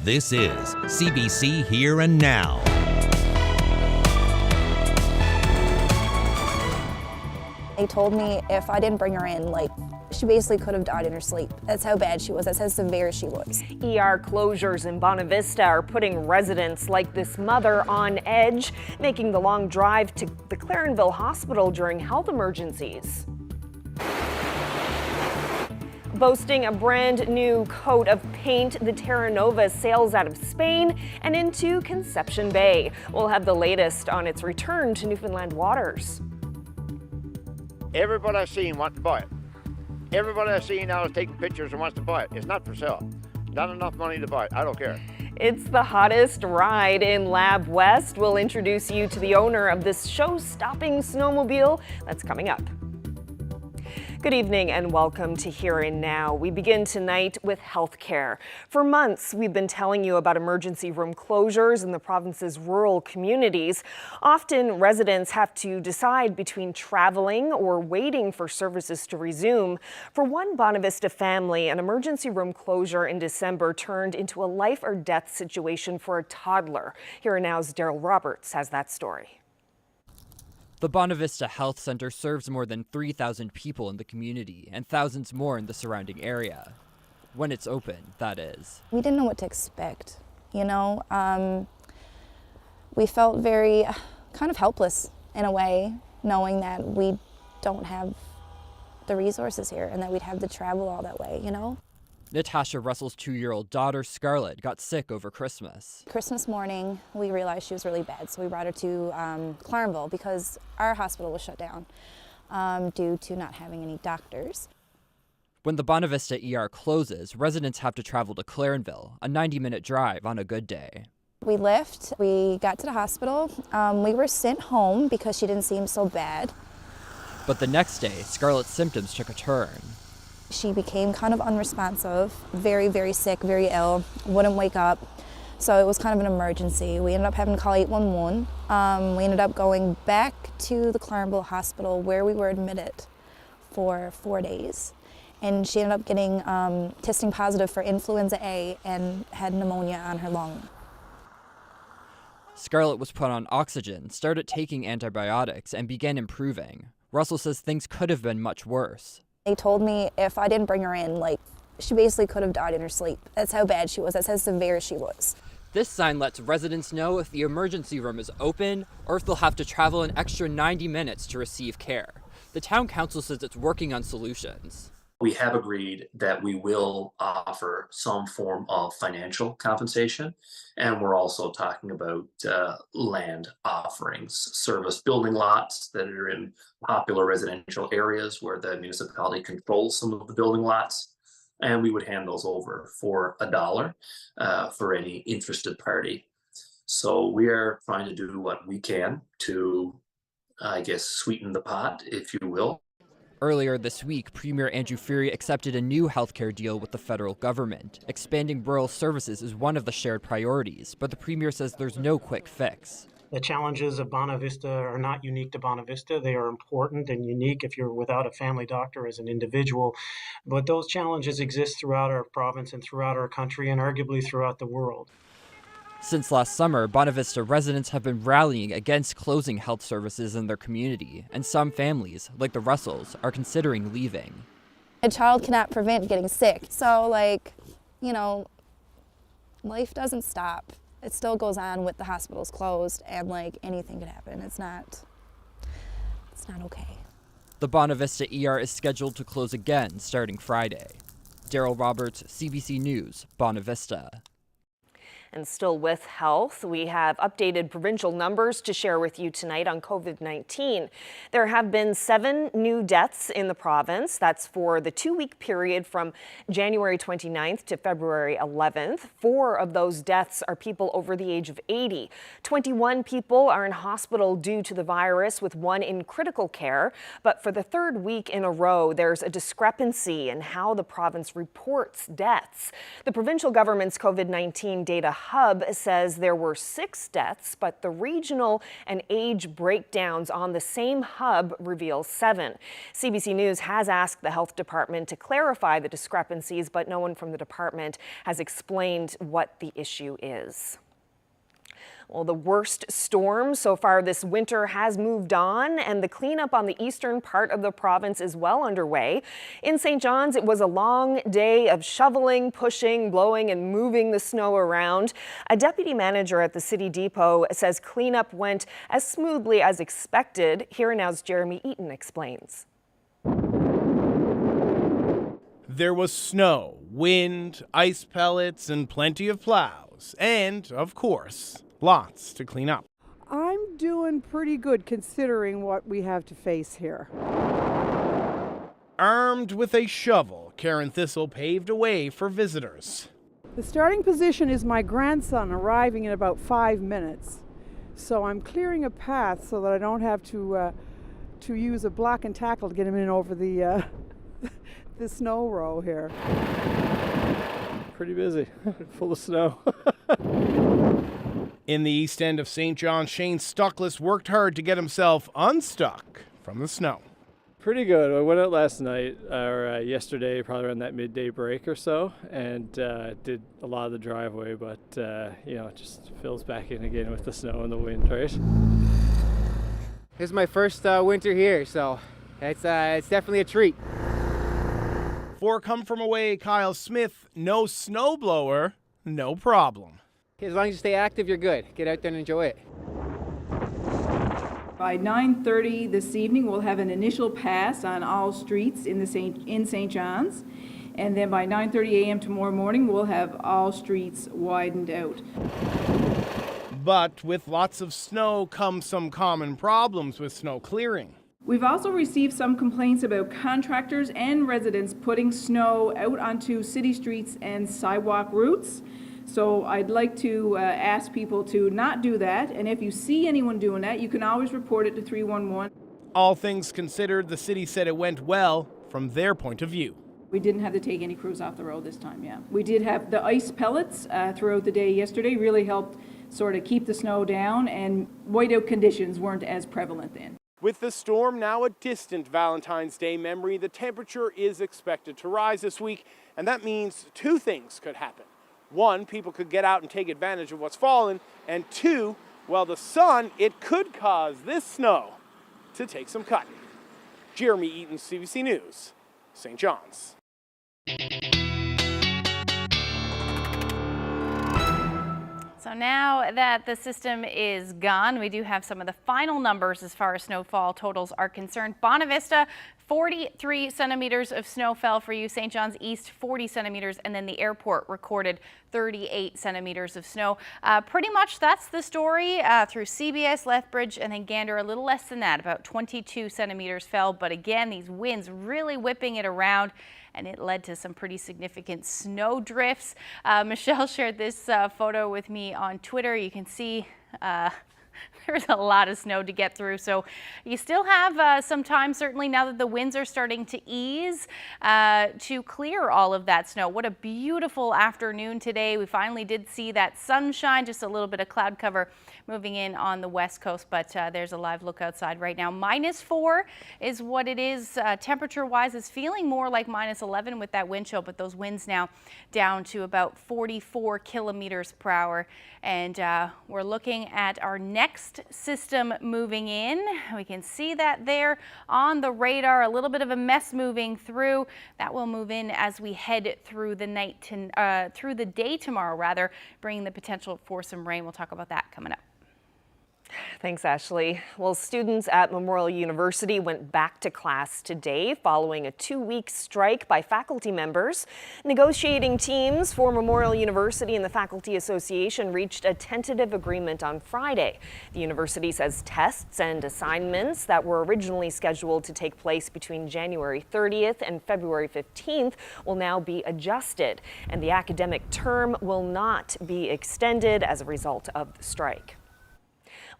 This is CBC Here and Now. They told me if I didn't bring her in, she basically could have died in her sleep. That's how bad she was. That's how severe she was. ER closures in Bonavista are putting residents like this mother on edge, making the long drive to the Clarenville Hospital during health emergencies. Boasting a brand new coat of paint, the Terra sails out of Spain and into Conception Bay. We'll have the latest on its return to Newfoundland waters. Everybody I've seen wants to buy it. Everybody I've seen now is taking pictures and wants to buy it. It's not for sale. Not enough money to buy it. I don't care. It's the hottest ride in Lab West. We'll introduce you to the owner of this show-stopping snowmobile. That's coming up. Good evening and welcome to Here and Now. We begin tonight with healthcare. For months, we've been telling you about emergency room closures in the province's rural communities. Often, residents have to decide between traveling or waiting for services to resume. For one Bonavista family, an emergency room closure in December turned into a life or death situation for a toddler. Here and Now's Daryl Roberts has that story. The Bonavista Health Center serves more than 3,000 people in the community and thousands more in the surrounding area. When it's open, that is. We didn't know what to expect, you know. We felt very kind of helpless in a way, knowing that we don't have the resources here and that we'd have to travel all that way, you know. Natasha Russell's 2-year-old daughter, Scarlett, got sick over Christmas. Christmas morning, we realized she was really bad, so we brought her to Clarenville because our hospital was shut down due to not having any doctors. When the Bonavista ER closes, residents have to travel to Clarenville, a 90-minute drive on a good day. We left, we got to the hospital, we were sent home because she didn't seem so bad. But the next day, Scarlett's symptoms took a turn. She became kind of unresponsive, very, very sick, very ill, wouldn't wake up. So it was kind of an emergency. We ended up having to call 811. We ended up going back to the Clarenville Hospital where we were admitted for 4 days. And she ended up getting testing positive for influenza A and had pneumonia on her lung. Scarlett was put on oxygen, started taking antibiotics, and began improving. Russell says things could have been much worse. They told me if I didn't bring her in, she basically could have died in her sleep. That's how bad she was. That's how severe she was. This sign lets residents know if the emergency room is open or if they'll have to travel an extra 90 minutes to receive care. The town council says it's working on solutions. We have agreed that we will offer some form of financial compensation, and we're also talking about land offerings, service building lots that are in popular residential areas where the municipality controls some of the building lots, and we would hand those over for $1 for any interested party. So we are trying to do what we can to, sweeten the pot, if you will. Earlier this week, Premier Andrew Furey accepted a new healthcare deal with the federal government. Expanding rural services is one of the shared priorities, but the Premier says there's no quick fix. The challenges of Bonavista are not unique to Bonavista. They are important and unique if you're without a family doctor as an individual. But those challenges exist throughout our province and throughout our country and arguably throughout the world. Since last summer, Bonavista residents have been rallying against closing health services in their community, and some families, like the Russells, are considering leaving. A child cannot prevent getting sick, so life doesn't stop. It still goes on with the hospitals closed, and anything could happen. It's not okay. The Bonavista ER is scheduled to close again starting Friday. Daryl Roberts, CBC News, Bonavista. And still with health, we have updated provincial numbers to share with you tonight on COVID-19. There have been 7 new deaths in the province. That's for the 2-week period from January 29th to February 11th. 4 of those deaths are people over the age of 80. 21 people are in hospital due to the virus, with 1 in critical care. But for the 3rd week in a row, there's a discrepancy in how the province reports deaths. The provincial government's COVID-19 data hub says there were 6 deaths, but the regional and age breakdowns on the same hub reveal 7. CBC News has asked the health department to clarify the discrepancies, but no one from the department has explained what the issue is. Well, the worst storm so far this winter has moved on, and the cleanup on the eastern part of the province is well underway. In St. John's, it was a long day of shoveling, pushing, blowing, and moving the snow around. A deputy manager at the city depot says cleanup went as smoothly as expected. Here and Now's Jeremy Eaton explains. There was snow, wind, ice pellets, and plenty of plows. And, of course, lots to clean up. I'm doing pretty good considering what we have to face here. Armed with a shovel, Karen Thistle paved a way for visitors. The starting position is my grandson arriving in about 5 minutes. So I'm clearing a path so that I don't have to use a block and tackle to get him in over the the snow row here. Pretty busy, full of snow. In the east end of St. John, Shane Stuckless worked hard to get himself unstuck from the snow. Pretty good. I went out last night, or yesterday, probably around that midday break or so, and did a lot of the driveway, but it just fills back in again with the snow and the wind, right? This is my first winter here, so it's definitely a treat. For come from away Kyle Smith, no snowblower, no problem. As long as you stay active, you're good. Get out there and enjoy it. By 9:30 this evening, we'll have an initial pass on all streets in St. John's. And then by 9:30 a.m. tomorrow morning, we'll have all streets widened out. But with lots of snow come some common problems with snow clearing. We've also received some complaints about contractors and residents putting snow out onto city streets and sidewalk routes. So I'd like to ask people to not do that, and if you see anyone doing that, you can always report it to 311. All things considered, the city said it went well from their point of view. We didn't have to take any crews off the road this time, yeah. We did have the ice pellets throughout the day yesterday, really helped sort of keep the snow down, and whiteout conditions weren't as prevalent then. With the storm now a distant Valentine's Day memory, the temperature is expected to rise this week, and that means 2 things could happen. 1, people could get out and take advantage of what's fallen, and 2, well, the sun, it could cause this snow to take some cutting. Jeremy Eaton, CBC News, St. John's. So now that the system is gone, we do have some of the final numbers as far as snowfall totals are concerned. Bonavista, 43 centimeters of snow fell for you. St. John's East, 40 centimeters. And then the airport recorded 38 centimeters of snow. Pretty much that's the story through CBS, Lethbridge, and then Gander. A little less than that, about 22 centimeters fell. But again, these winds really whipping it around, and it led to some pretty significant snow drifts. Michelle shared this photo with me on Twitter. You can see there's a lot of snow to get through, so you still have some time, certainly now that the winds are starting to ease, to clear all of that snow. What a beautiful afternoon today. We finally did see that sunshine, just a little bit of cloud cover moving in on the west coast, but there's a live look outside right now. -4 is what it is. Temperature-wise, it's feeling more like -11 with that wind chill, but those winds now down to about 44 kilometers per hour. And we're looking at our next system moving in. We can see that there on the radar, a little bit of a mess moving through. That will move in as we head through the night, through the day tomorrow, rather, bringing the potential for some rain. We'll talk about that coming up. Thanks, Ashley. Well, students at Memorial University went back to class today following a 2-week strike by faculty members. Negotiating teams for Memorial University and the Faculty Association reached a tentative agreement on Friday. The university says tests and assignments that were originally scheduled to take place between January 30th and February 15th will now be adjusted, and the academic term will not be extended as a result of the strike.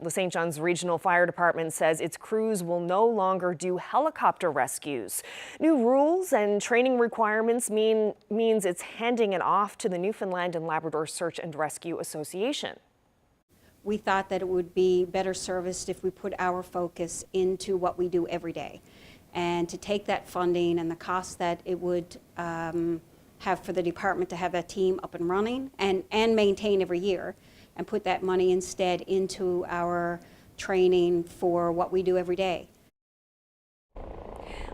The St. John's Regional Fire Department says its crews will no longer do helicopter rescues. New rules and training requirements means it's handing it off to the Newfoundland and Labrador Search and Rescue Association. We thought that it would be better serviced if we put our focus into what we do every day. And to take that funding and the cost that it would have for the department to have that team up and running and maintain every year, and put that money instead into our training for what we do every day.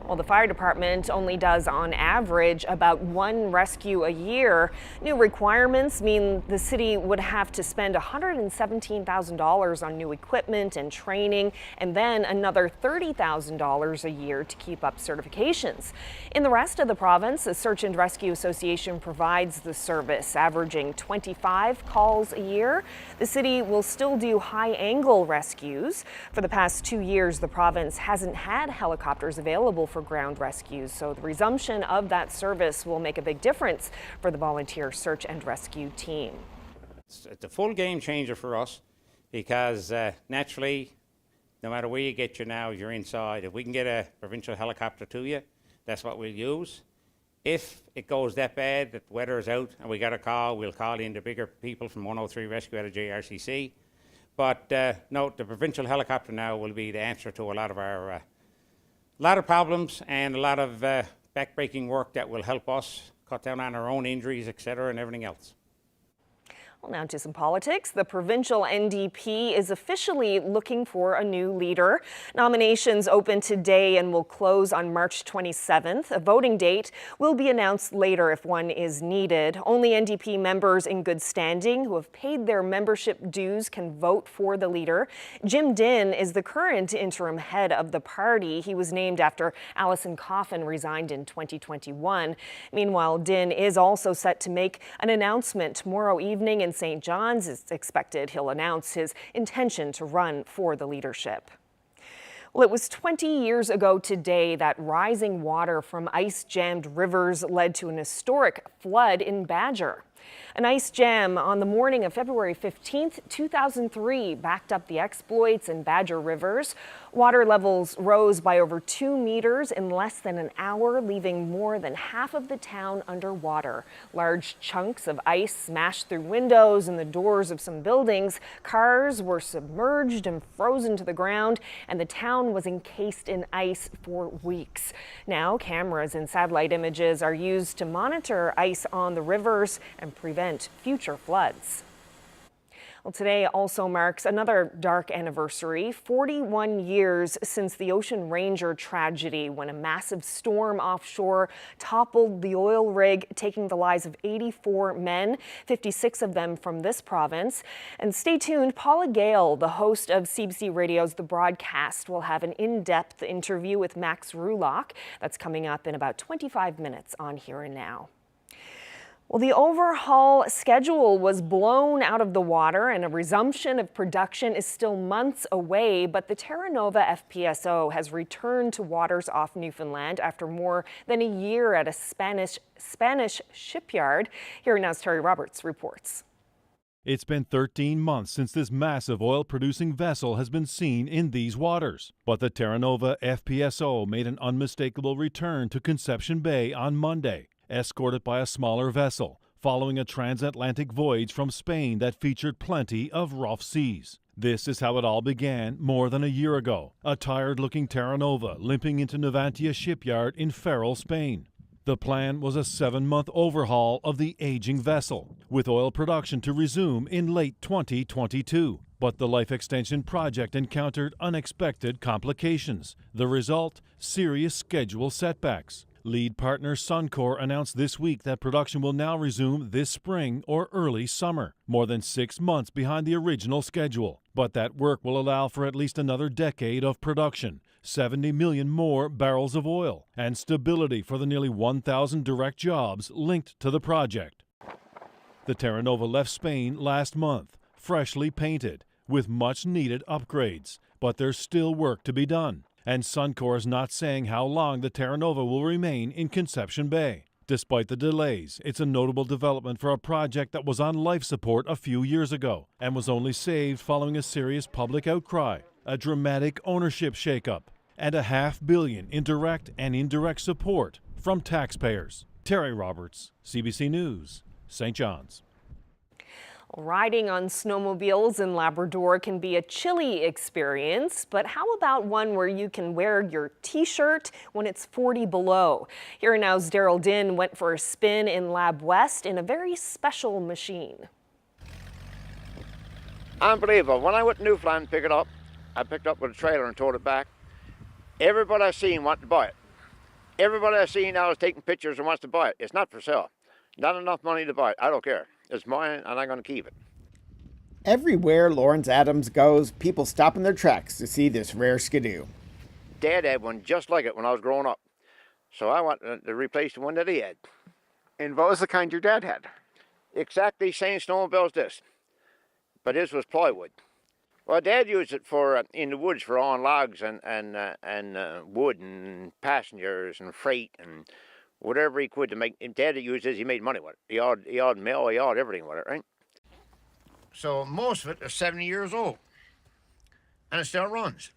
Well, the fire department only does on average about 1 rescue a year. New requirements mean the city would have to spend $117,000 on new equipment and training, and then another $30,000 a year to keep up certifications. In the rest of the province, the Search and Rescue Association provides the service, averaging 25 calls a year. The city will still do high-angle rescues. For the past 2 years, the province hasn't had helicopters available for ground rescues, so the resumption of that service will make a big difference for the volunteer search and rescue team. It's a full game changer for us because naturally, no matter where you get you now, you're inside. If we can get a provincial helicopter to you, that's what we'll use. If it goes that bad, that the weather is out and we got a call, we'll call in the bigger people from 103 Rescue out of JRCC. But no, the provincial helicopter now will be the answer to a lot of problems and a lot of back-breaking work that will help us cut down on our own injuries, etc., and everything else. Well, now to some politics. The provincial NDP is officially looking for a new leader. Nominations open today and will close on March 27th. A voting date will be announced later if one is needed. Only NDP members in good standing who have paid their membership dues can vote for the leader. Jim Dinn is the current interim head of the party. He was named after Alison Coffin resigned in 2021. Meanwhile, Dinn is also set to make an announcement tomorrow evening in St. John's. It's expected he'll announce his intention to run for the leadership. Well, it was 20 years ago today that rising water from ice-jammed rivers led to an historic flood in Badger. An ice jam on the morning of February 15th, 2003 backed up the exploits in Badger rivers. Water levels rose by over 2 meters in less than an hour, leaving more than half of the town underwater. Large chunks of ice smashed through windows and the doors of some buildings. Cars were submerged and frozen to the ground, and the town was encased in ice for weeks. Now, cameras and satellite images are used to monitor ice on the rivers and prevent future floods. Well, today also marks another dark anniversary, 41 years since the Ocean Ranger tragedy when a massive storm offshore toppled the oil rig, taking the lives of 84 men, 56 of them from this province. And stay tuned, Paula Gale, the host of CBC Radio's The Broadcast, will have an in-depth interview with Max Rowell. That's coming up in about 25 minutes on Here and Now. Well, the overhaul schedule was blown out of the water and a resumption of production is still months away, but the Terra FPSO has returned to waters off Newfoundland after more than a year at a Spanish shipyard. Here Now's Terry Roberts reports. It's been 13 months since this massive oil-producing vessel has been seen in these waters, but the Terra FPSO made an unmistakable return to Conception Bay on Monday, escorted by a smaller vessel, following a transatlantic voyage from Spain that featured plenty of rough seas. This is how it all began more than a year ago, a tired-looking Terra limping into Navantia shipyard in Ferrol, Spain. The plan was a 7-month overhaul of the aging vessel, with oil production to resume in late 2022. But the life extension project encountered unexpected complications. The result, serious schedule setbacks. Lead partner Suncor announced this week that production will now resume this spring or early summer, more than 6 months behind the original schedule. But that work will allow for at least another decade of production, 70 million more barrels of oil, and stability for the nearly 1,000 direct jobs linked to the project. The Terra left Spain last month, freshly painted, with much-needed upgrades. But there's still work to be done. And Suncor is not saying how long the Terra will remain in Conception Bay. Despite the delays, it's a notable development for a project that was on life support a few years ago and was only saved following a serious public outcry, a dramatic ownership shakeup, and $500 million in direct and indirect support from taxpayers. Terry Roberts, CBC News, St. John's. Riding on snowmobiles in Labrador can be a chilly experience, but how about one where you can wear your t-shirt when it's 40 below? Here Now's Daryl Din went for a spin in Lab West in a very special machine. Unbelievable. When I went to Newfoundland and picked it up, I picked it up with a trailer and towed it back. Everybody I seen wanted to buy it. Everybody I seen now is taking pictures and wants to buy it. It's not for sale. Not enough money to buy it. I don't care. It's mine and I'm going to keep it. Everywhere Lawrence Adams goes, people stop in their tracks to see this rare skidoo. Dad had one just like it when I was growing up. So I want to replace the one that he had. And what was the kind your dad had? Exactly same snowmobile as this. But his was plywood. Well, Dad used it for in the woods for on logs and wood and passengers and freight and whatever he could to make. Dad used his, he made money with it. He had mill, he had everything with it, right? So most of it is 70 years old, and it still runs.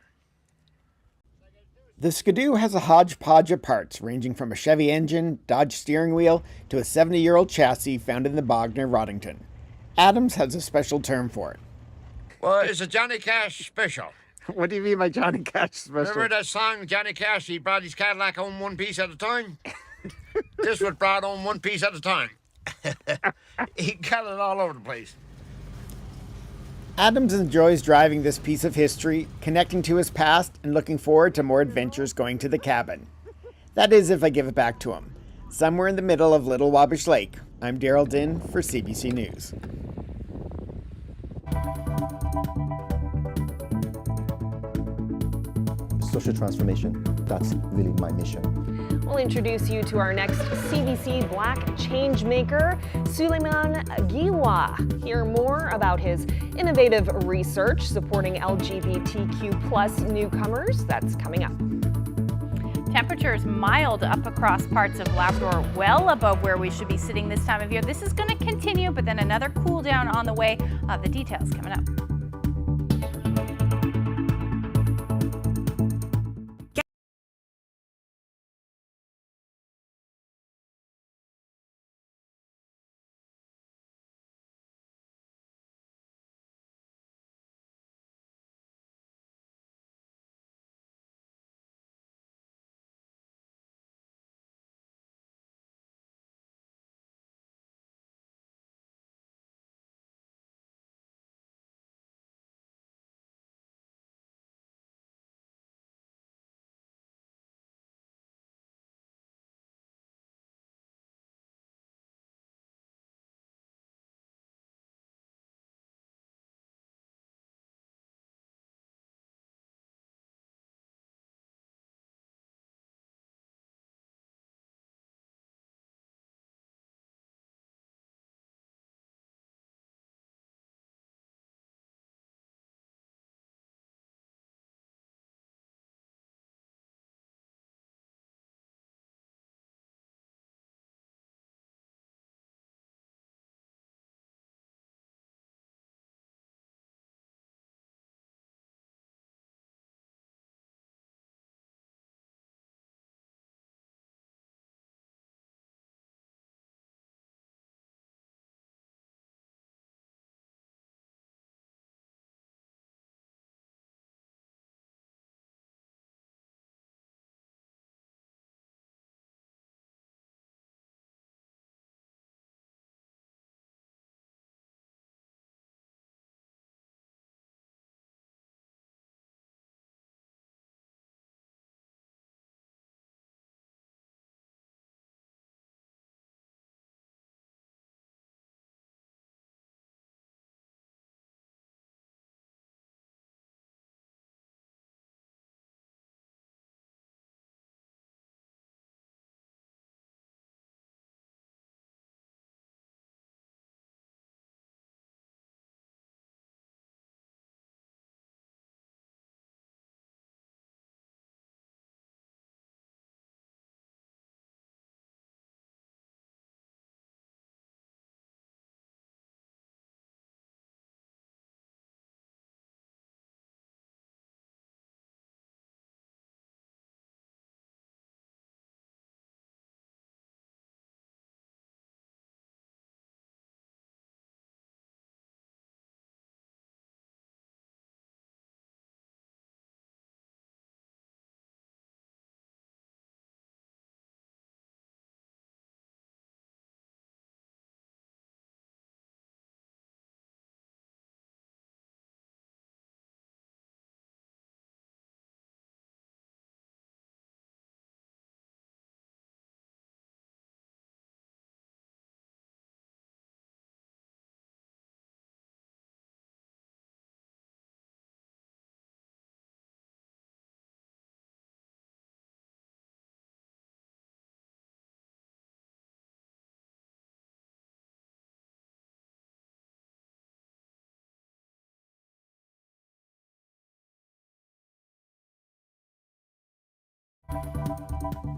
The skidoo has a hodgepodge of parts ranging from a Chevy engine, Dodge steering wheel, to a 70-year-old chassis found in the bog near Roddington. Adams has a special term for it. Well, it's a Johnny Cash special. What do you mean by Johnny Cash special? Remember that song, Johnny Cash, he brought his Cadillac home one piece at a time? This was brought home one piece at a time. He got it all over the place. Adams enjoys driving this piece of history, connecting to his past, and looking forward to more adventures going to the cabin. That is if I give it back to him. Somewhere in the middle of Little Wabash Lake, I'm Daryl Din for CBC News. Social transformation, that's really my mission. We'll introduce you to our next CBC Black Changemaker, Suleiman Giwa. Hear more about his innovative research supporting LGBTQ+ newcomers. That's coming up. Temperatures mild up across parts of Labrador, well above where we should be sitting this time of year. This is going to continue, but then another cool down on the way. The details coming up.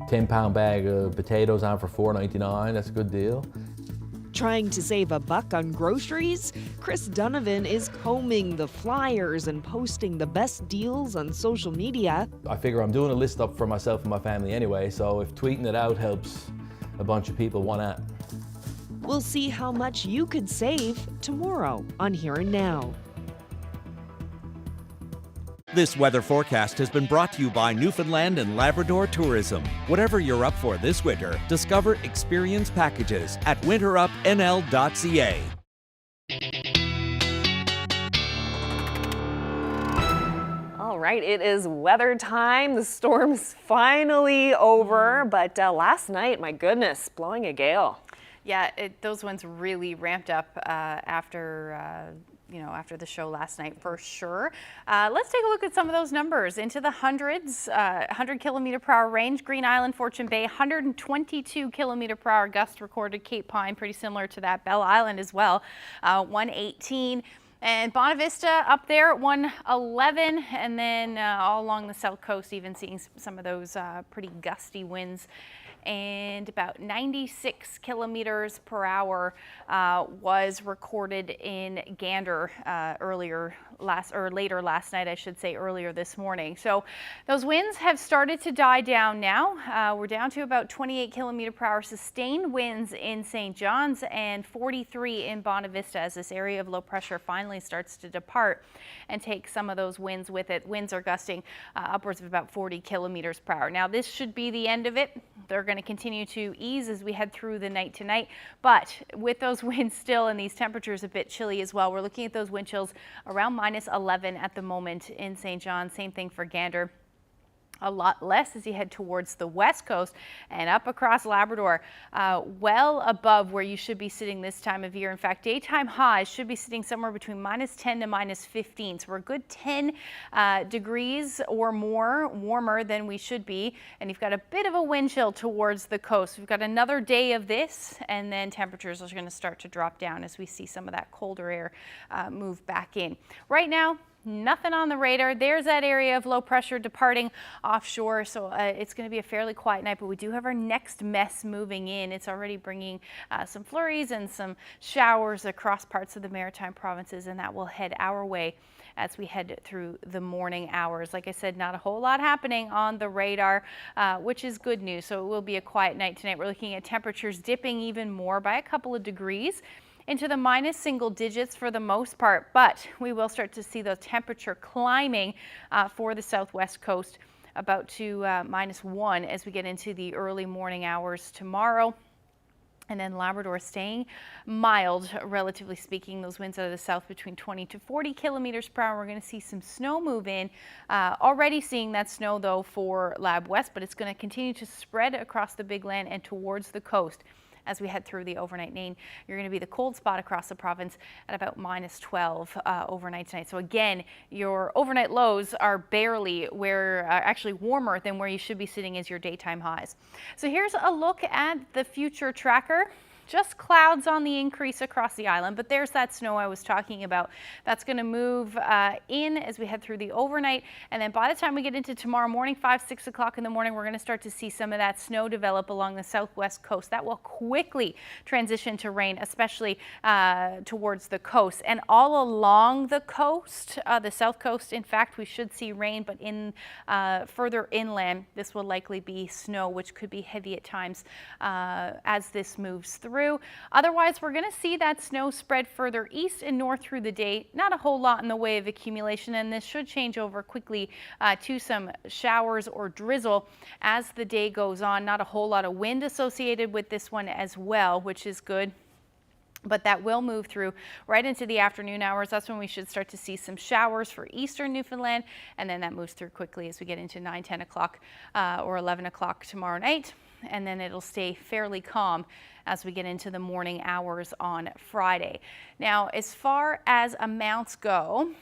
£10 bag of potatoes on for $4.99, that's a good deal. Trying to save a buck on groceries? Chris Donovan is combing the flyers and posting the best deals on social media. I figure I'm doing a list up for myself and my family anyway, so if tweeting it out helps a bunch of people, why not? We'll see how much you could save tomorrow on Here and Now. This weather forecast has been brought to you by Newfoundland and Labrador Tourism. Whatever you're up for this winter, discover experience packages at winterupnl.ca. All right, it is weather time. The storm's finally over, but last night, my goodness, blowing a gale. Yeah, those winds really ramped up after the show last night for sure. Let's take a look at some of those numbers. Into the hundreds, 100 kilometer per hour range. Green Island, Fortune Bay, 122 kilometer per hour gust recorded. Cape Pine, pretty similar to that. Bell Island as well, 118. And Bonavista up there at 111, and then all along the south coast, even seeing some of those pretty gusty winds. And about 96 kilometers per hour was recorded in Gander later last night, I should say, earlier this morning. So those winds have started to die down now. We're down to about 28 kilometer per hour sustained winds in St. John's and 43 in Bonavista as this area of low pressure finally starts to depart and take some of those winds with it. Winds are gusting upwards of about 40 kilometers per hour. Now this should be the end of it. They're going to continue to ease as we head through the night tonight, but with those winds still and these temperatures a bit chilly as well, we're looking at those wind chills around -11 at the moment in St. John. Same thing for Gander. A lot less as you head towards the west coast and up across Labrador, well above where you should be sitting this time of year. In fact, daytime highs should be sitting somewhere between -10 to -15. So we're a good 10 degrees or more warmer than we should be. And you've got a bit of a wind chill towards the coast. We've got another day of this, and then temperatures are going to start to drop down as we see some of that colder air move back in. Right now, nothing on the radar. There's that area of low pressure departing offshore, so it's going to be a fairly quiet night, but we do have our next mess moving in. It's already bringing some flurries and some showers across parts of the maritime provinces, and that will head our way as we head through the morning hours. Like I said, not a whole lot happening on the radar, which is good news. So it will be a quiet night tonight. We're looking at temperatures dipping even more by a couple of degrees into the minus single digits for the most part, but we will start to see the temperature climbing for the southwest coast about to -1 as we get into the early morning hours tomorrow. And then Labrador staying mild, relatively speaking. Those winds out of the south between 20 to 40 kilometers per hour. We're going to see some snow move in. Already seeing that snow, though, for Lab West, but it's going to continue to spread across the big land and towards the coast. As we head through the overnight Nain, you're going to be the cold spot across the province at about -12 overnight tonight. So again, your overnight lows are barely actually warmer than where you should be sitting as your daytime highs. So here's a look at the future tracker. Just clouds on the increase across the island, but there's that snow I was talking about. That's going to move in as we head through the overnight, and then by the time we get into tomorrow morning, 5-6 o'clock in the morning, we're going to start to see some of that snow develop along the southwest coast. That will quickly transition to rain, especially towards the coast. And all along the coast, the south coast, in fact, we should see rain, but in further inland, this will likely be snow, which could be heavy at times as this moves through. Otherwise, we're going to see that snow spread further east and north through the day. Not a whole lot in the way of accumulation, and this should change over quickly to some showers or drizzle as the day goes on. Not a whole lot of wind associated with this one as well, which is good. But that will move through right into the afternoon hours. That's when we should start to see some showers for eastern Newfoundland, and then that moves through quickly as we get into 9, 10 o'clock or 11 o'clock tomorrow night. And then it'll stay fairly calm as we get into the morning hours on Friday. Now, as far as amounts go,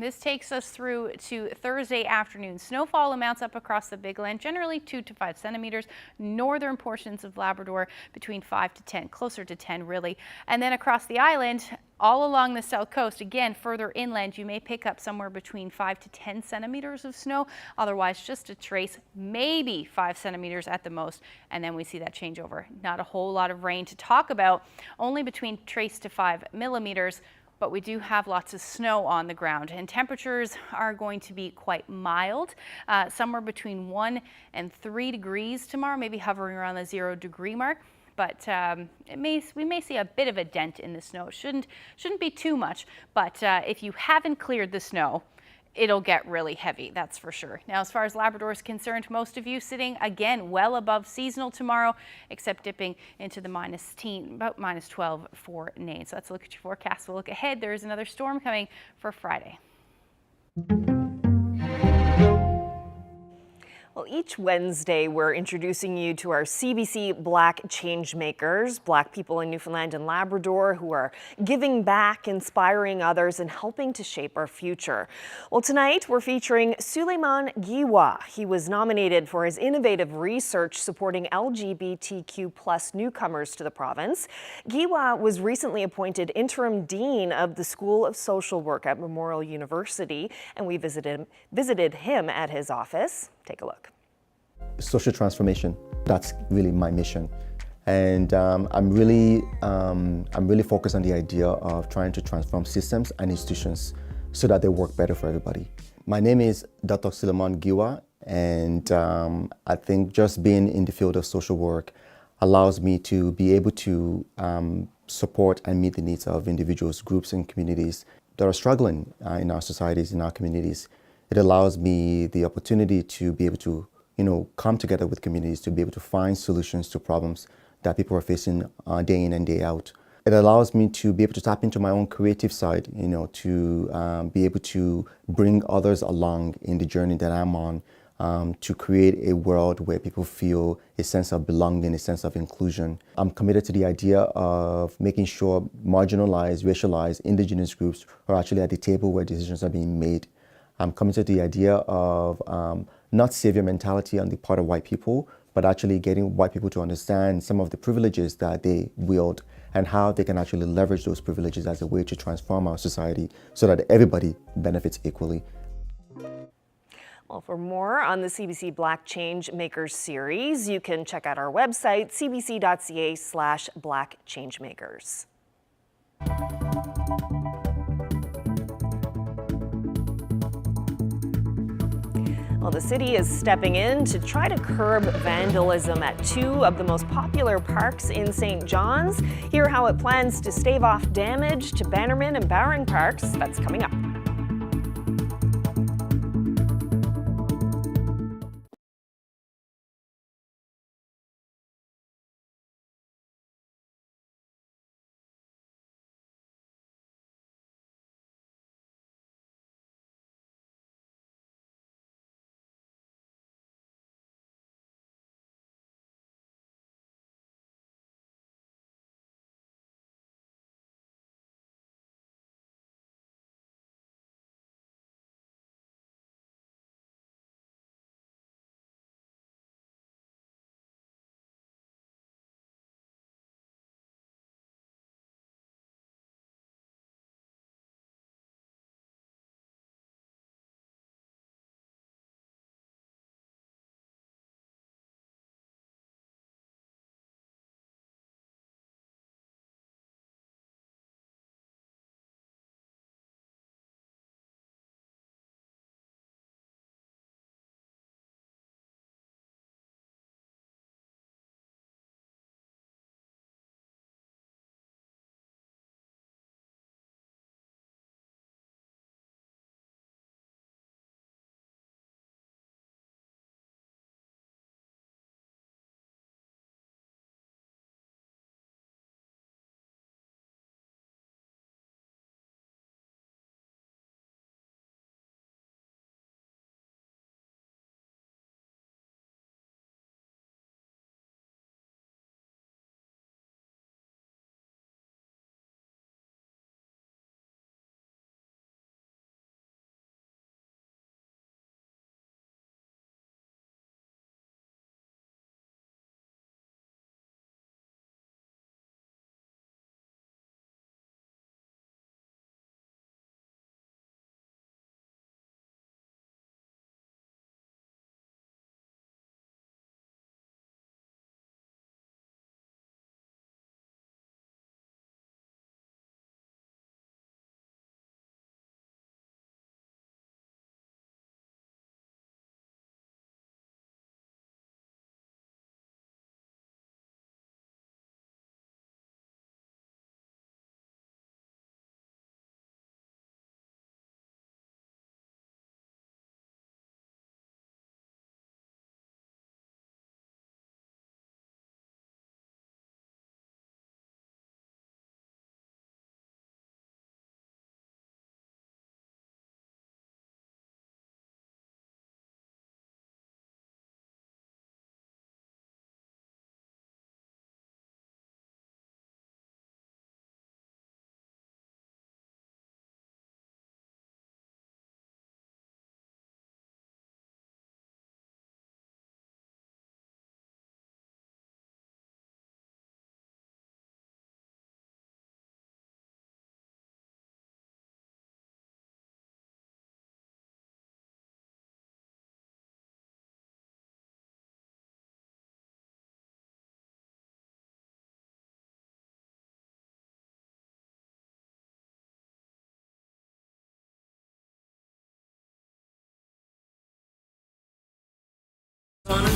This takes us through to Thursday afternoon. Snowfall amounts up across the Big Land, generally 2 to 5 centimeters. Northern portions of Labrador between 5 to 10, closer to 10 really. And then across the island, all along the south coast, again, further inland, you may pick up somewhere between 5 to 10 centimeters of snow. Otherwise, just a trace, maybe 5 centimeters at the most. And then we see that change over. Not a whole lot of rain to talk about, only between trace to 5 millimeters. But we do have lots of snow on the ground, and temperatures are going to be quite mild, somewhere between 1 and 3 degrees tomorrow, maybe hovering around the 0 degree mark. But we may see a bit of a dent in the snow. It shouldn't be too much, but if you haven't cleared the snow, it'll get really heavy, that's for sure. Now, as far as Labrador is concerned, most of you sitting, again, well above seasonal tomorrow, except dipping into the about minus 12 for Nain. So let's look at your forecast. We'll look ahead. There is another storm coming for Friday. Well, each Wednesday, we're introducing you to our CBC Black Changemakers, Black people in Newfoundland and Labrador who are giving back, inspiring others, and helping to shape our future. Well, tonight, we're featuring Suleiman Giwa. He was nominated for his innovative research supporting LGBTQ+ newcomers to the province. Giwa was recently appointed interim dean of the School of Social Work at Memorial University, and we visited him at his office. Take a look. Social transformation, that's really my mission. And I'm really focused on the idea of trying to transform systems and institutions so that they work better for everybody. My name is Dr. Suleiman Giwa, and I think just being in the field of social work allows me to be able to support and meet the needs of individuals, groups, and communities that are struggling in our societies, in our communities. It allows me the opportunity to be able to, come together with communities to be able to find solutions to problems that people are facing day in and day out. It allows me to be able to tap into my own creative side, to be able to bring others along in the journey that I'm on, to create a world where people feel a sense of belonging, a sense of inclusion. I'm committed to the idea of making sure marginalized, racialized, indigenous groups are actually at the table where decisions are being made. I'm committed to the idea of not savior mentality on the part of white people, but actually getting white people to understand some of the privileges that they wield and how they can actually leverage those privileges as a way to transform our society so that everybody benefits equally. Well, for more on the CBC Black Changemakers series, you can check out our website, cbc.ca/blackchangemakers. Well, the city is stepping in to try to curb vandalism at 2 of the most popular parks in St. John's. Hear how it plans to stave off damage to Bannerman and Bowring parks. That's coming up.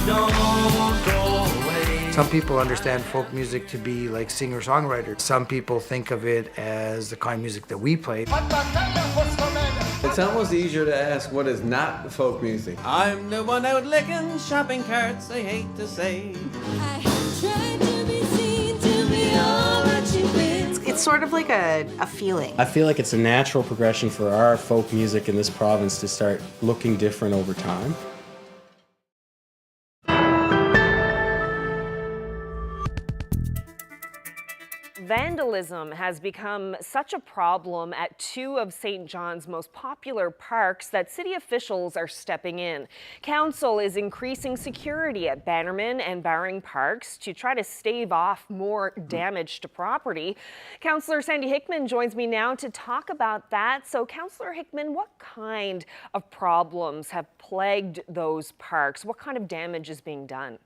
don't go away. Some people understand folk music to be like singer-songwriters. Some people think of it as the kind of music that we play. It's almost easier to ask what is not folk music. I'm the one out licking shopping carts, I hate to say. It's sort of like a feeling. I feel like it's a natural progression for our folk music in this province to start looking different over time. Vandalism has become such a problem at two of St. John's most popular parks that city officials are stepping in. Council is increasing security at Bannerman and Bowring parks to try to stave off more damage to property. Councillor Sandy Hickman joins me now to talk about that. So, Councillor Hickman, what kind of problems have plagued those parks? What kind of damage is being done?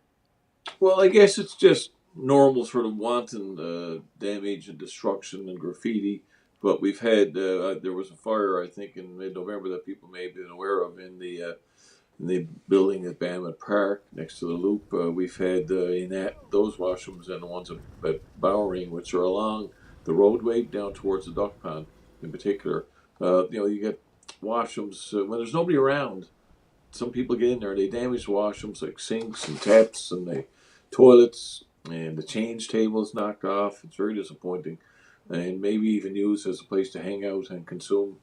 Well, I guess it's just normal sort of wanton damage and destruction and graffiti, but we've had there was a fire, I think, in mid-November that people may have been aware of in the building at Bannerman Park next to the Loop. We've had those washrooms and the ones at Bowring, which are along the roadway down towards the duck pond in particular. You get washrooms when there's nobody around. Some people get in there, they damage washrooms like sinks and taps and the toilets. And the change table is knocked off. It's very disappointing. And maybe even used as a place to hang out and consume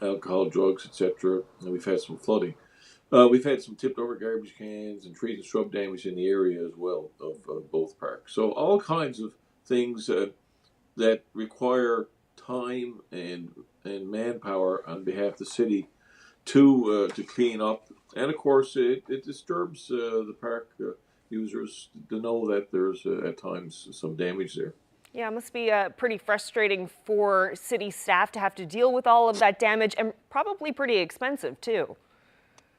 alcohol, drugs, etc. And we've had some flooding. We've had some tipped over garbage cans and trees and shrub damage in the area as well of both parks. So all kinds of things that require time and manpower on behalf of the city to clean up. And of course, it disturbs the park users to know that there's at times some damage there. Yeah, it must be pretty frustrating for city staff to have to deal with all of that damage, and probably pretty expensive too.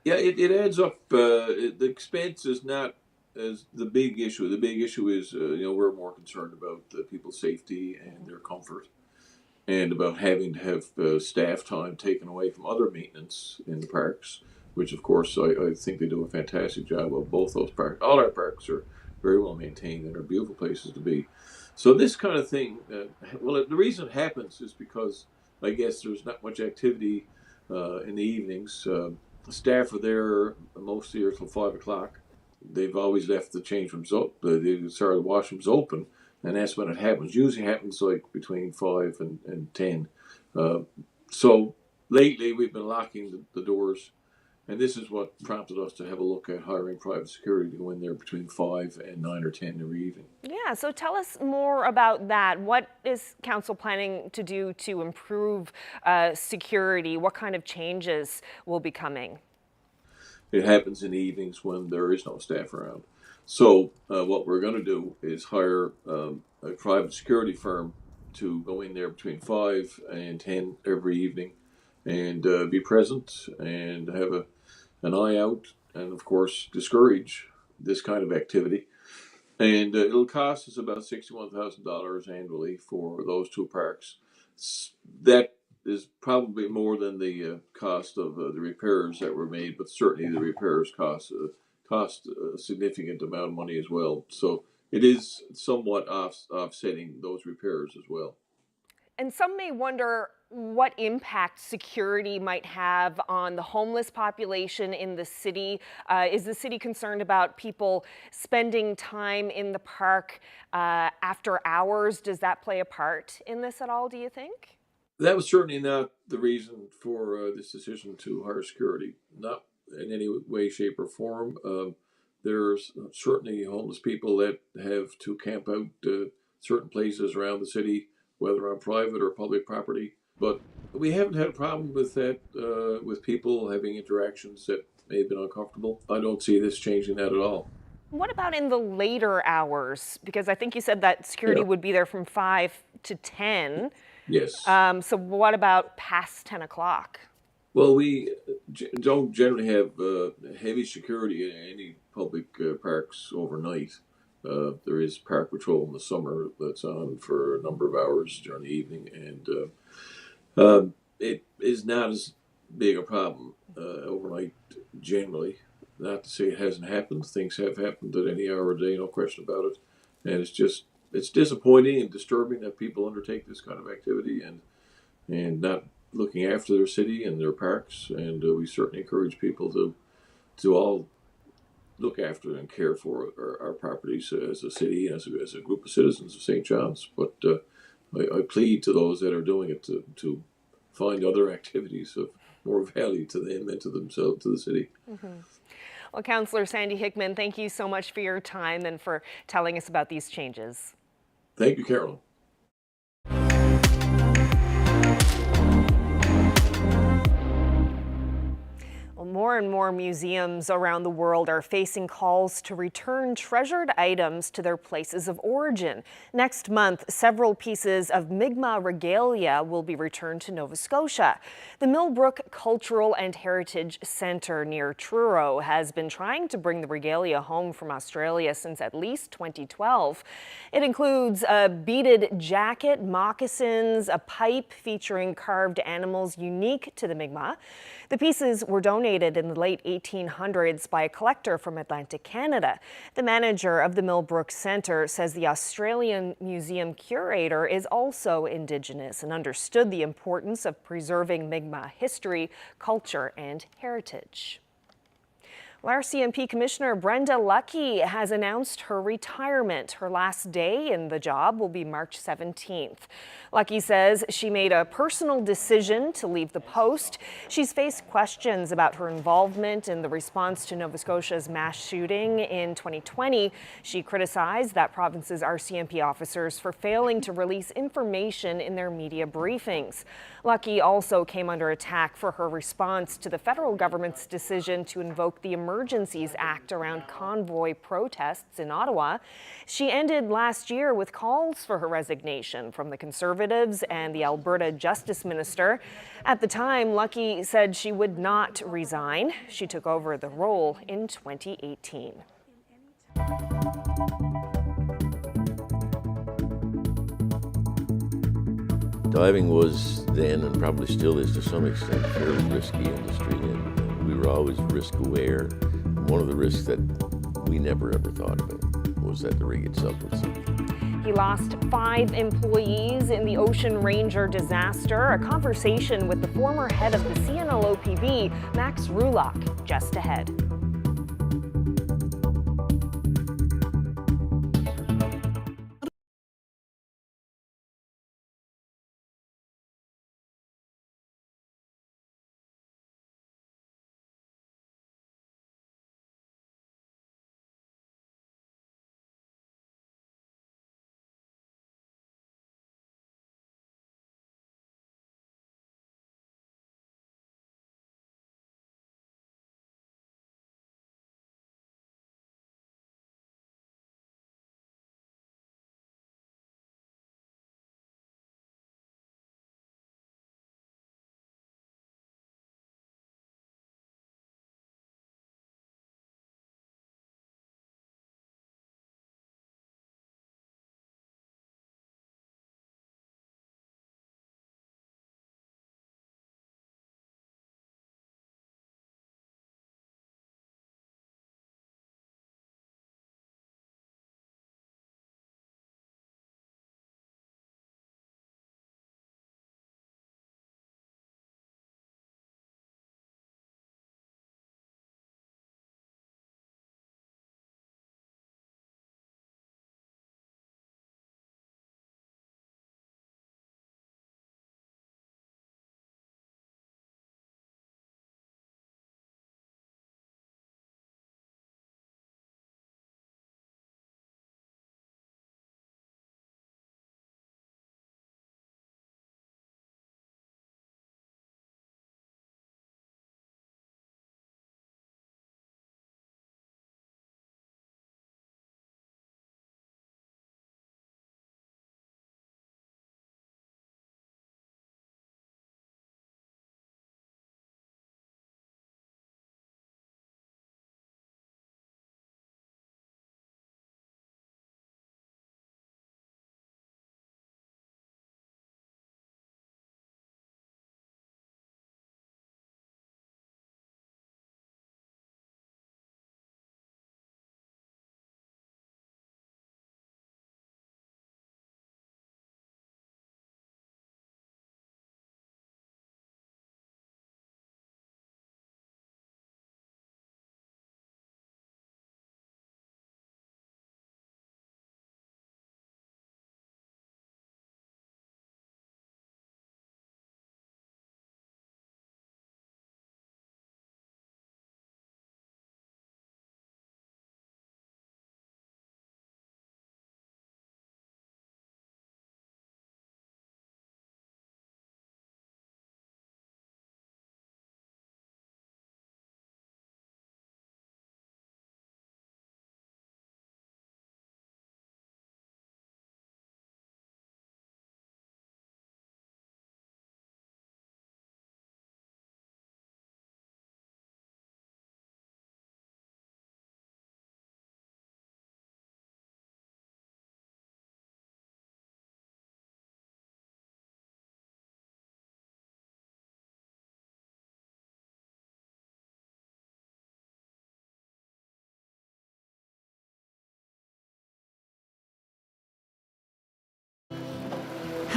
Yeah, it adds up. The expense is not as the big issue. The big issue is we're more concerned about people's safety and their comfort, and about having to have staff time taken away from other maintenance in the parks, which of course I think they do a fantastic job of both those parks. All our parks are very well maintained and are beautiful places to be. So this kind of thing, the reason it happens is because I guess there's not much activity in the evenings. Staff are there most years till 5 o'clock. They've always left the change rooms open, the washrooms open, and that's when it happens. Usually happens like between 5 and 10. So lately we've been locking the doors. And this is what prompted us to have a look at hiring private security to go in there between 5 and 9 or 10 every evening. Yeah, so tell us more about that. What is council planning to do to improve security? What kind of changes will be coming? It happens in the evenings when there is no staff around. So what we're going to do is hire a private security firm to go in there between 5 and 10 every evening and be present and have an eye out and, of course, discourage this kind of activity. And it'll cost us about $61,000 annually for those two parks. That is probably more than the cost of the repairs that were made, but certainly the repairs cost a significant amount of money as well. So it is somewhat offsetting those repairs as well. And some may wonder what impact security might have on the homeless population in the city. Is the city concerned about people spending time in the park after hours? Does that play a part in this at all, do you think? That was certainly not the reason for this decision to hire security, not in any way, shape, or form. There's certainly homeless people that have to camp out certain places around the city, whether on private or public property. But we haven't had a problem with that, with people having interactions that may have been uncomfortable. I don't see this changing that at all. What about in the later hours? Because I think you said that security would be there from 5 to 10. Yes. So what about past 10 o'clock? Well, we don't generally have heavy security in any public parks overnight. There is park patrol in the summer that's on for a number of hours during the evening, and it is not as big a problem overnight generally. Not to say it hasn't happened. Things have happened at any hour of the day, no question about it. And it's disappointing and disturbing that people undertake this kind of activity and not looking after their city and their parks. And we certainly encourage people to all look after and care for our properties as a city, as a group of citizens of St. John's. But I plead to those that are doing it to find other activities of more value to them and to themselves, to the city. Well, Councillor Sandy Hickman, thank you so much for your time and for telling us about these changes. Thank you, Carolyn. Well, more and more museums around the world are facing calls to return treasured items to their places of origin. Next month, several pieces of Mi'kmaq regalia will be returned to Nova Scotia. The Millbrook Cultural and Heritage Centre near Truro has been trying to bring the regalia home from Australia since at least 2012. It includes a beaded jacket, moccasins, a pipe featuring carved animals unique to the Mi'kmaq. The pieces were donated in the late 1800s by a collector from Atlantic Canada. The manager of the Millbrook Centre says the Australian museum curator is also Indigenous and understood the importance of preserving Mi'kmaq history, culture, and heritage. Well, RCMP Commissioner Brenda Lucki has announced her retirement. Her last day in the job will be March 17th. Lucki says she made a personal decision to leave the post. She's faced questions about her involvement in the response to Nova Scotia's mass shooting in 2020. She criticized that province's RCMP officers for failing to release information in their media briefings. Lucki also came under attack for her response to the federal government's decision to invoke the Emergencies Act around convoy protests in Ottawa. She ended last year with calls for her resignation from the Conservatives and the Alberta Justice Minister. At the time, Lucki said she would not resign. She took over the role in 2018. Diving was then, and probably still is to some extent, a fairly risky industry, and we were always risk aware. One of the risks that we never ever thought about was that the rig itself would sink. He lost 5 employees in the Ocean Ranger disaster. A conversation with the former head of the CNLOPB, Max Rowell, just ahead.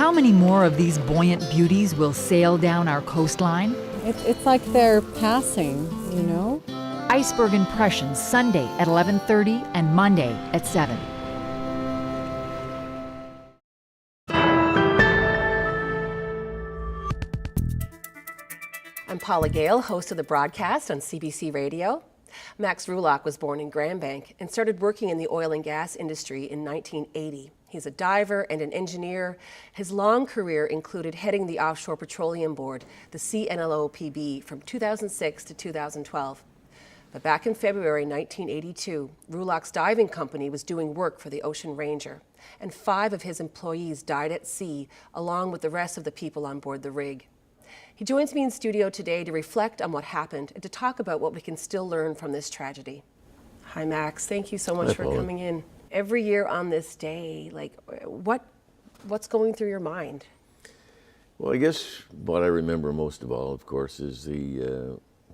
How many more of these buoyant beauties will sail down our coastline? It's like they're passing, you know? Iceberg Impressions, Sunday at 11:30 and Monday at 7. I'm Paula Gale, host of the broadcast on CBC Radio. Max Rowell was born in Grand Bank and started working in the oil and gas industry in 1980. He's a diver and an engineer. His long career included heading the Offshore Petroleum Board, the CNLOPB, from 2006 to 2012. But back in February 1982, Rowell's diving company was doing work for the Ocean Ranger, and 5 of his employees died at sea, along with the rest of the people on board the rig. He joins me in studio today to reflect on what happened and to talk about what we can still learn from this tragedy. Hi, Max. Thank you so much for coming in. Every year on this day, like, what's going through your mind? Well, I guess what I remember most of all, of course, is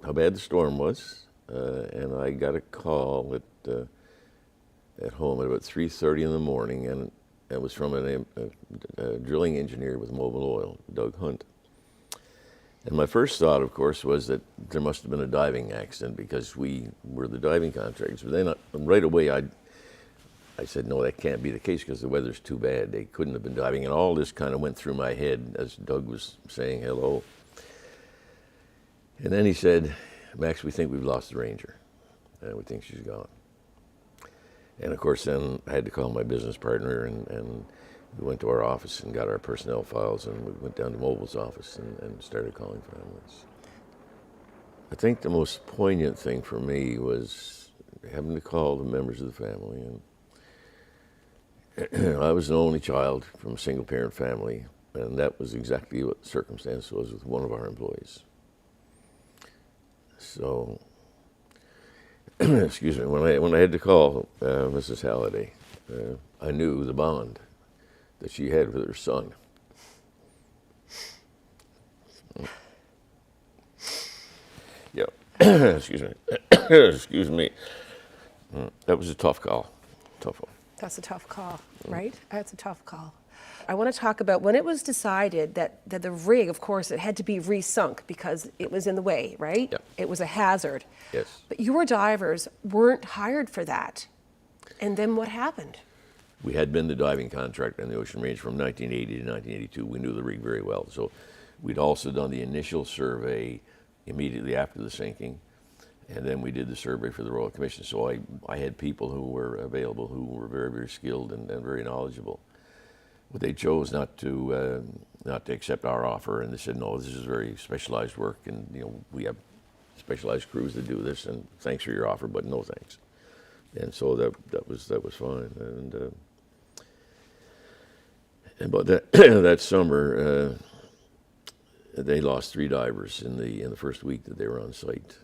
how bad the storm was. And I got a call at home at about 3:30 in the morning, and it was from a drilling engineer with Mobil Oil, Doug Hunt. And my first thought, of course, was that there must have been a diving accident because we were the diving contractors. But then right away I said, no, that can't be the case because the weather's too bad. They couldn't have been diving. And all this kind of went through my head as Doug was saying hello. And then he said, Max, we think we've lost the Ranger. And we think she's gone. And of course, then I had to call my business partner, and we went to our office and got our personnel files, and we went down to Mobil's office and started calling families. I think the most poignant thing for me was having to call the members of the family. And I was the only child from a single-parent family, and that was exactly what the circumstance was with one of our employees. So, excuse me, when I had to call Mrs. Halliday, I knew the bond that she had with her son. Yep. Excuse me. Excuse me. That was a tough call. Tough one. That's a tough call, right? That's a tough call. I want to talk about when it was decided that the rig, of course, it had to be resunk because it was in the way, right? Yep. It was a hazard. Yes. But your divers weren't hired for that. And then what happened? We had been the diving contractor in the Ocean Range from 1980 to 1982. We knew the rig very well. So we'd also done the initial survey immediately after the sinking, and then we did the survey for the Royal Commission. So I had people who were available who were very, very skilled and very knowledgeable. But they chose not to accept our offer, and they said, no, this is very specialized work, and we have specialized crews that do this, and thanks for your offer, but no thanks. And so that was fine. But that summer, they lost 3 divers in the first week that they were on site.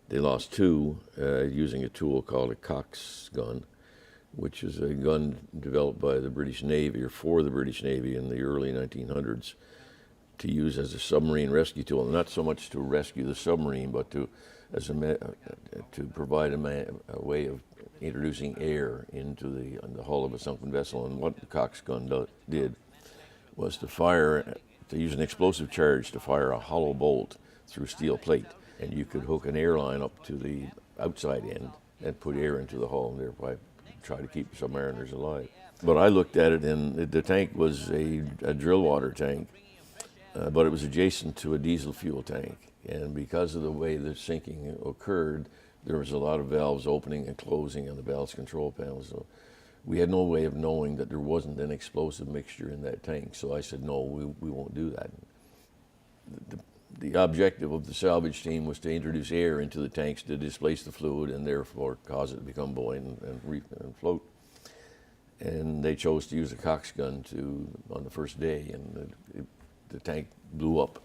They lost 2 using a tool called a Cox gun, which is a gun developed by the British Navy, or for the British Navy in the early 1900s, to use as a submarine rescue tool. Not so much to rescue the submarine, but to provide a way of introducing air into the hull of a sunken vessel. And what the Cox gun did was to use an explosive charge to fire a hollow bolt through steel plate. And you could hook an air line up to the outside end and put air into the hull, and thereby try to keep submariners alive. But I looked at it, and the tank was a drill water tank, but it was adjacent to a diesel fuel tank. And because of the way the sinking occurred, there was a lot of valves opening and closing on the ballast control panel. So we had no way of knowing that there wasn't an explosive mixture in that tank. So I said, no, we won't do that. The objective of the salvage team was to introduce air into the tanks to displace the fluid and therefore cause it to become buoyant and float. And they chose to use a Cox gun on the first day, and the tank blew up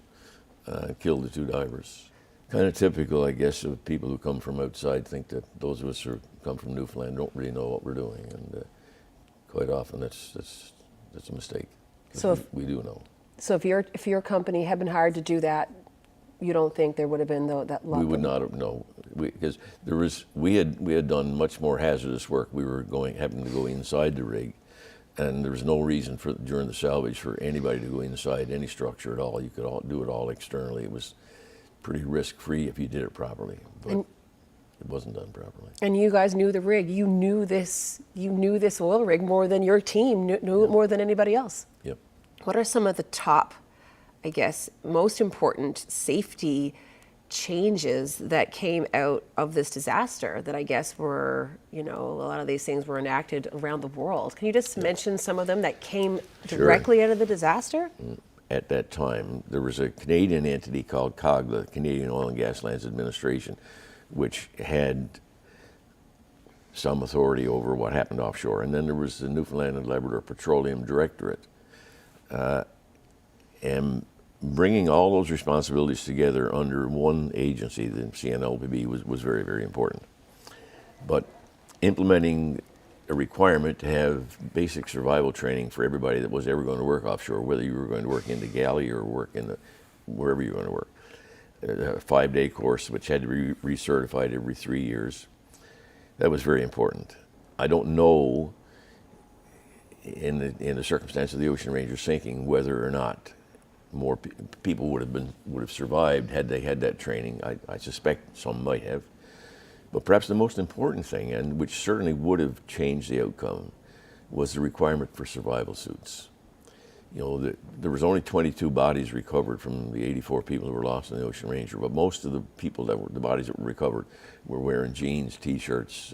and killed the 2 divers. Kind of typical, I guess, of people who come from outside think that those of us who come from Newfoundland don't really know what we're doing, and quite often that's a mistake. So we do know. So if your company had been hired to do that, you don't think there would have been that lump? We would not have, no, because we had done much more hazardous work. We were having to go inside the rig And there was no reason for during the salvage for anybody to go inside any structure at all. You could do it all externally. It was pretty risk-free if you did it properly, but it wasn't done properly. And you guys knew the rig. You knew this oil rig more than your team knew it more than anybody else. Yep. What are some of the top, I guess, most important safety changes that came out of this disaster that I guess were, a lot of these things were enacted around the world? Can you just mention some of them that came directly out of the disaster? At that time, there was a Canadian entity called COG, the Canadian Oil and Gas Lands Administration, which had some authority over what happened offshore. And then there was the Newfoundland and Labrador Petroleum Directorate. And bringing all those responsibilities together under one agency, the CNLPB, was very, very important. But implementing a requirement to have basic survival training for everybody that was ever going to work offshore, whether you were going to work in the galley or work in wherever you were going to work. A 5-day course which had to be recertified every 3 years. That was very important. I don't know, in the circumstance of the Ocean Ranger sinking, whether or not more people would have survived had they had that training. I suspect some might have. But perhaps the most important thing, and which certainly would have changed the outcome, was the requirement for survival suits. There was only 22 bodies recovered from the 84 people who were lost in the Ocean Ranger, but most of the people the bodies that were recovered were wearing jeans, t-shirts,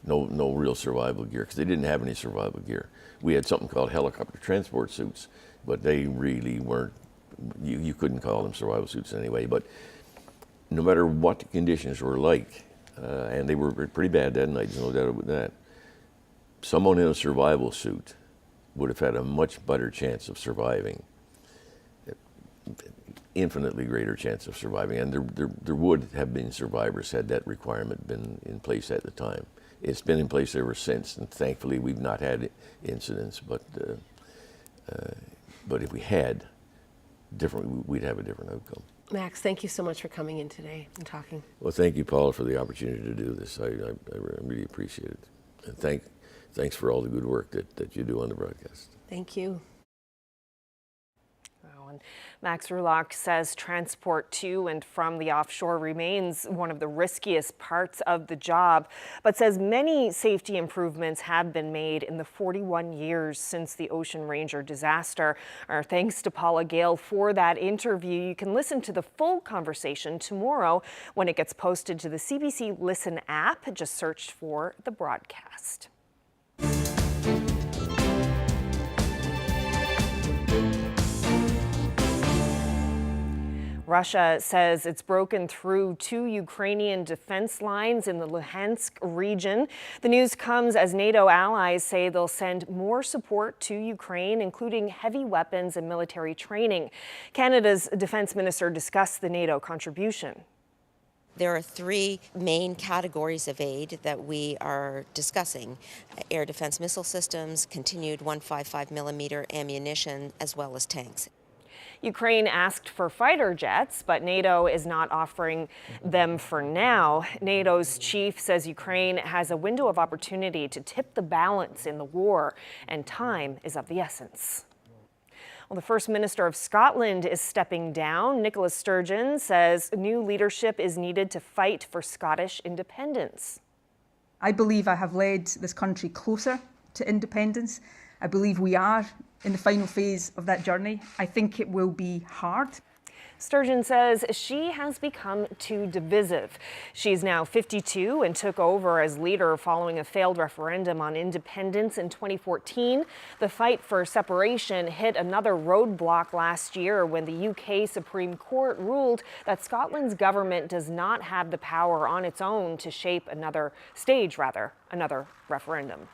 no real survival gear, because they didn't have any survival gear. We had something called helicopter transport suits, but they really weren't, you couldn't call them survival suits anyway. But no matter what the conditions were like, and they were pretty bad that night, there's no doubt about that, someone in a survival suit would have had a much better chance of surviving, infinitely greater chance of surviving. And there would have been survivors had that requirement been in place at the time. It's been in place ever since, and thankfully we've not had incidents, but if we had, we'd have a different outcome. Max, thank you so much for coming in today and talking. Well, thank you, Paula, for the opportunity to do this. I really appreciate it. And thanks for all the good work that you do on the broadcast. Thank you. Max Rowell says transport to and from the offshore remains one of the riskiest parts of the job, but says many safety improvements have been made in the 41 years since the Ocean Ranger disaster. Our thanks to Paula Gale for that interview. You can listen to the full conversation tomorrow when it gets posted to the CBC Listen app. Just search for the broadcast. Russia says it's broken through 2 Ukrainian defense lines in the Luhansk region. The news comes as NATO allies say they'll send more support to Ukraine, including heavy weapons and military training. Canada's defense minister discussed the NATO contribution. There are 3 main categories of aid that we are discussing: air defense missile systems, continued 155mm ammunition, as well as tanks. Ukraine asked for fighter jets, but NATO is not offering them for now. NATO's chief says Ukraine has a window of opportunity to tip the balance in the war, and time is of the essence. Well, the First Minister of Scotland is stepping down. Nicola Sturgeon says new leadership is needed to fight for Scottish independence. I believe I have led this country closer to independence. I believe we are in the final phase of that journey. I think it will be hard. Sturgeon says she has become too divisive. She's now 52 and took over as leader following a failed referendum on independence in 2014. The fight for separation hit another roadblock last year when the UK Supreme Court ruled that Scotland's government does not have the power on its own to stage another referendum.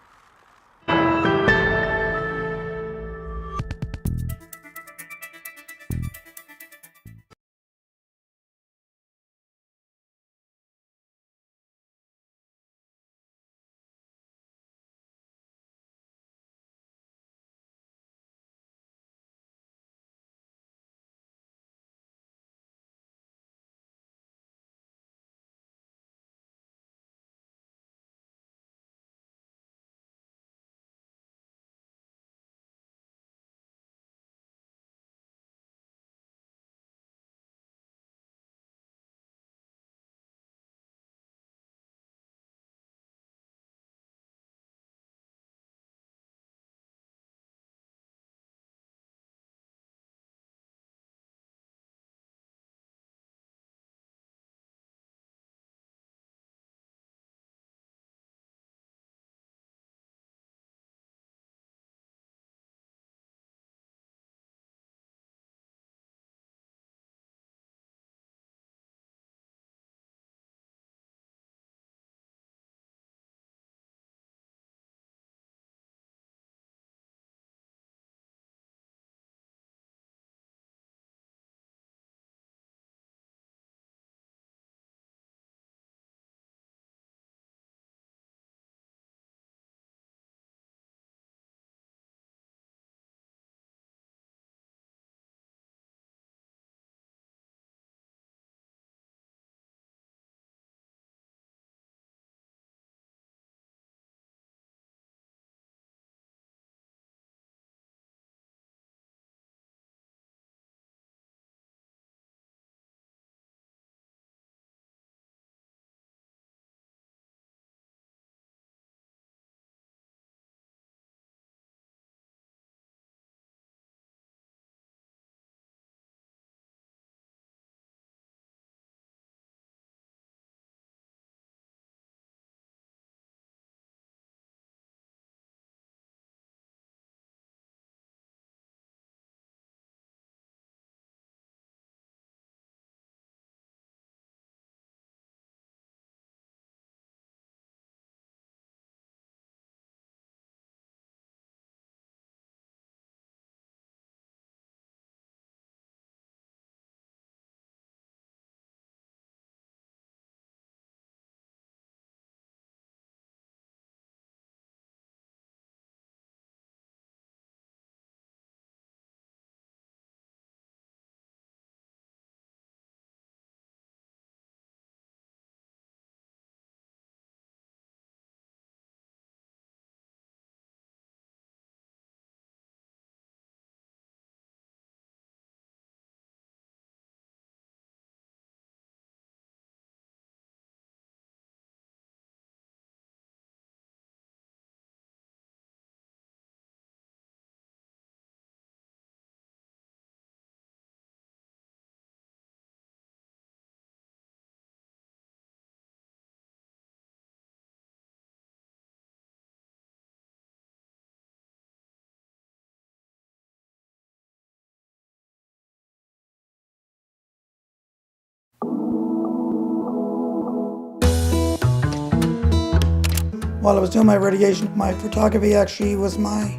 While I was doing my radiation, my photography actually was my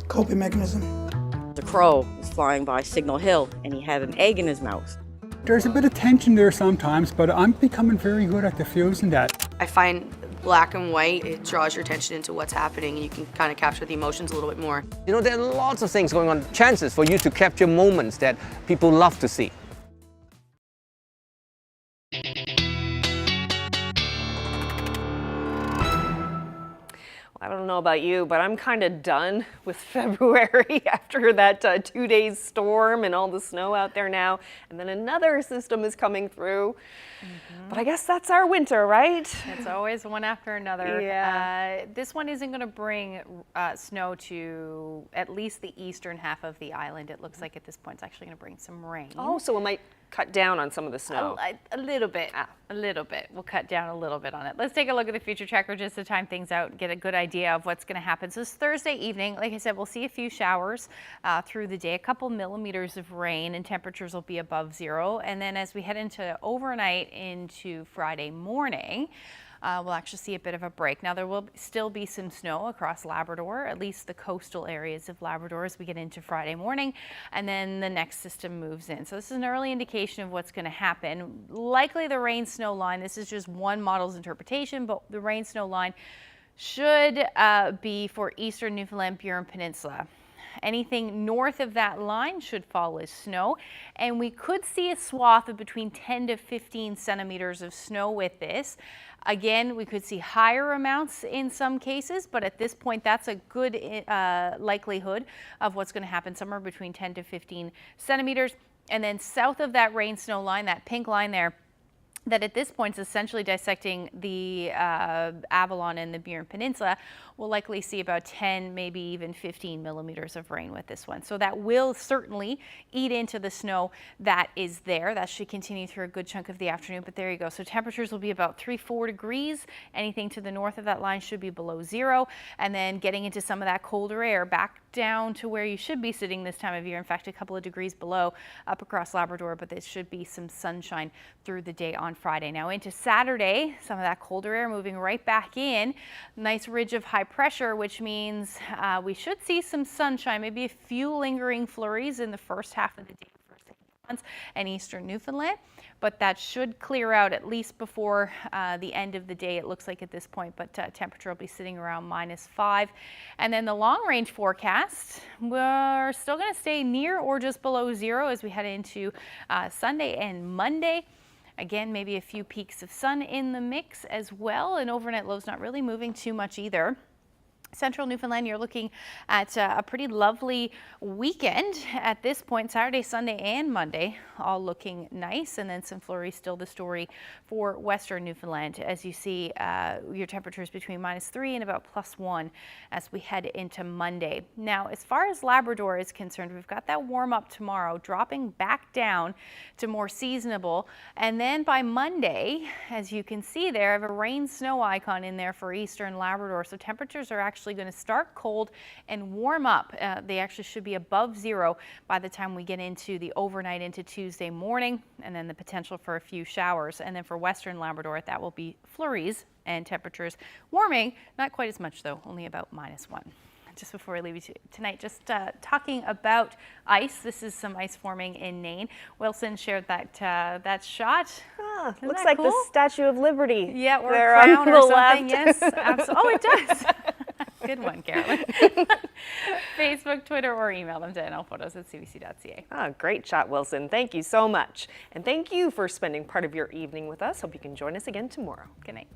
coping mechanism. The crow was flying by Signal Hill and he had an egg in his mouth. There's a bit of tension there sometimes, but I'm becoming very good at diffusing that. I find black and white, it draws your attention into what's happening and you can kind of capture the emotions a little bit more. You know, there are lots of things going on, chances for you to capture moments that people love to see. I don't know about you, but I'm kind of done with February after that 2-day storm and all the snow out there now. And then another system is coming through. But I guess that's our winter, right? It's always one after another. Yeah. This one isn't going to bring snow to at least the eastern half of the island. It looks like at this point it's actually going to bring some rain. Oh, so it might cut down on some of the snow. A little bit. A little bit. We'll cut down a little bit on it. Let's take a look at the future tracker just to time things out, get a good idea of what's going to happen. So this Thursday evening, like I said, we'll see a few showers through the day, a couple millimeters of rain, and temperatures will be above zero. And then as we head into overnight into Friday morning, we'll actually see a bit of a break. Now there will still be some snow across Labrador, at least the coastal areas of Labrador as we get into Friday morning, and then the next system moves in. So this is an early indication of what's going to happen. Likely the rain snow line, this is just one model's interpretation, but the rain snow line should be for eastern Newfoundland Burin Peninsula. Anything north of that line should fall as snow, and we could see a swath of between 10 to 15 centimeters of snow with this. Again, we could see higher amounts in some cases, but at this point that's a good likelihood of what's going to happen, somewhere between 10 to 15 centimeters. And then south of that rain snow line, that pink line there, that at this point is essentially dissecting the Avalon and the Burin Peninsula, we'll likely see about 10, maybe even 15 millimeters of rain with this one. So that will certainly eat into the snow that is there. That should continue through a good chunk of the afternoon, but there you go. So temperatures will be about 3-4 degrees. Anything to the north of that line should be below zero. And then getting into some of that colder air back down to where you should be sitting this time of year. In fact, a couple of degrees below up across Labrador, but there should be some sunshine through the day on Friday. Now into Saturday, some of that colder air moving right back in. Nice ridge of high pressure, which means we should see some sunshine, maybe a few lingering flurries in the first half of the day and eastern Newfoundland, but that should clear out at least before the end of the day, it looks like at this point, but temperature will be sitting around -5. And then the long range forecast, we're still going to stay near or just below zero as we head into Sunday and Monday. Again, maybe a few peaks of sun in the mix as well, and overnight lows not really moving too much either. Central Newfoundland, you're looking at a pretty lovely weekend at this point, Saturday, Sunday, and Monday, all looking nice. And then some flurries still the story for Western Newfoundland, as you see your temperatures between -3 and about +1 as we head into Monday. Now, as far as Labrador is concerned, we've got that warm up tomorrow, dropping back down to more seasonable. And then by Monday, as you can see there, I have a rain snow icon in there for Eastern Labrador. So temperatures are actually going to start cold and warm up. They actually should be above zero by the time we get into the overnight into Tuesday morning, and then the potential for a few showers. And then for Western Labrador, that will be flurries and temperatures warming, not quite as much though, only about -1. Just before we leave you tonight, just talking about ice. This is some ice forming in Nain. Wilson shared that shot. Looks like cool? the Statue of Liberty. Yeah, or there a crown on the or something. left. Yes, absolutely. Oh, it does. Good one, Carolyn. Facebook, Twitter, or email them to nlphotos@cbc.ca. Oh, great shot, Wilson. Thank you so much. And thank you for spending part of your evening with us. Hope you can join us again tomorrow. Good night.